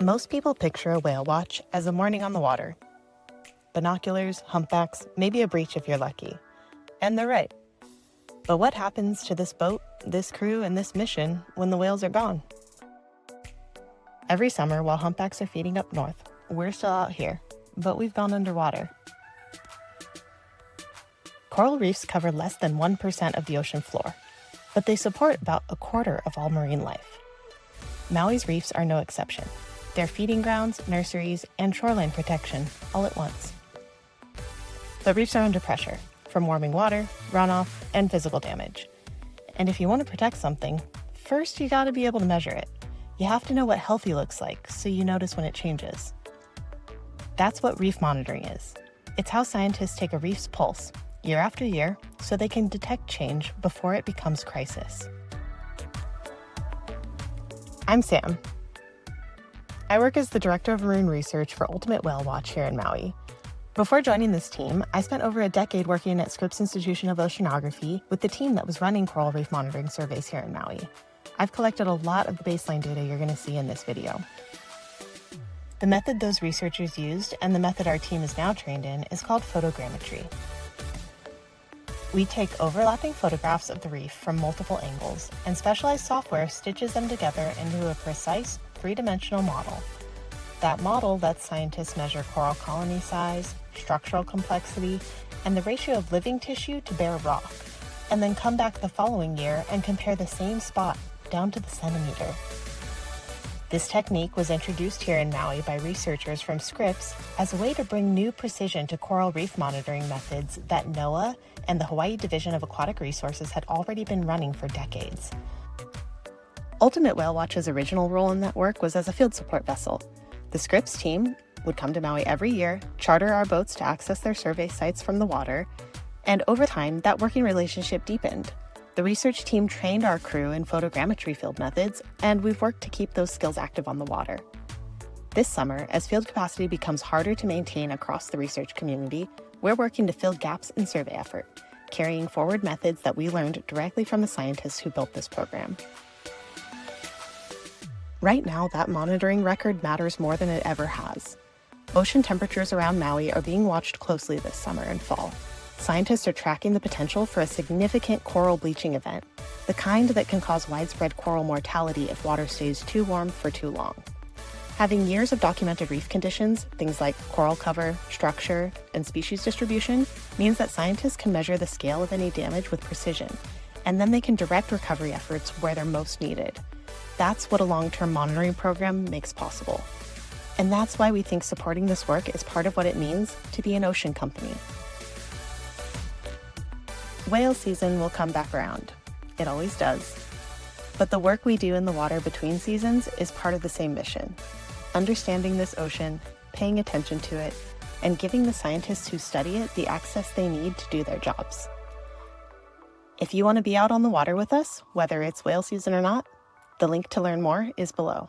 Most people picture a whale watch as a morning on the water. Binoculars, humpbacks, maybe a breach if you're lucky. And they're right. But what happens to this boat, this crew, and this mission when the whales are gone? Every summer, while humpbacks are feeding up north, we're still out here, but we've gone underwater. Coral reefs cover less than 1% of the ocean floor, but they support about a quarter of all marine life. Maui's reefs are no exception. They're feeding grounds, nurseries, and shoreline protection all at once. The reefs are under pressure from warming water, runoff, and physical damage. And if you want to protect something, first you gotta be able to measure it. You have to know what healthy looks like so you notice when it changes. That's what reef monitoring is. It's how scientists take a reef's pulse, year after year, so they can detect change before it becomes crisis. I'm Sam. I work as the Director of Marine Research for Ultimate Whale Watch here in Maui. Before joining this team, I spent over a decade working at Scripps Institution of Oceanography with the team that was running coral reef monitoring surveys here in Maui. I've collected a lot of the baseline data you're going to see in this video. The method those researchers used and the method our team is now trained in is called photogrammetry. We take overlapping photographs of the reef from multiple angles, and specialized software stitches them together into a precise three-dimensional model. That model lets scientists measure coral colony size, structural complexity, and the ratio of living tissue to bare rock, and then come back the following year and compare the same spot down to the centimeter. This technique was introduced here in Maui by researchers from Scripps as a way to bring new precision to coral reef monitoring methods that NOAA and the Hawaii Division of Aquatic Resources had already been running for decades. Ultimate Whale Watch's original role in that work was as a field support vessel. The Scripps team would come to Maui every year, charter our boats to access their survey sites from the water, and over time, that working relationship deepened. The research team trained our crew in photogrammetry field methods, and we've worked to keep those skills active on the water. This summer, as field capacity becomes harder to maintain across the research community, we're working to fill gaps in survey effort, carrying forward methods that we learned directly from the scientists who built this program. Right now, that monitoring record matters more than it ever has. Ocean temperatures around Maui are being watched closely this summer and fall. Scientists are tracking the potential for a significant coral bleaching event, the kind that can cause widespread coral mortality if water stays too warm for too long. Having years of documented reef conditions, things like coral cover, structure, and species distribution, means that scientists can measure the scale of any damage with precision, and then they can direct recovery efforts where they're most needed. That's what a long-term monitoring program makes possible. And that's why we think supporting this work is part of what it means to be an ocean company. Whale season will come back around. It always does. But the work we do in the water between seasons is part of the same mission. Understanding this ocean, paying attention to it, and giving the scientists who study it the access they need to do their jobs. If you want to be out on the water with us, whether it's whale season or not, the link to learn more is below.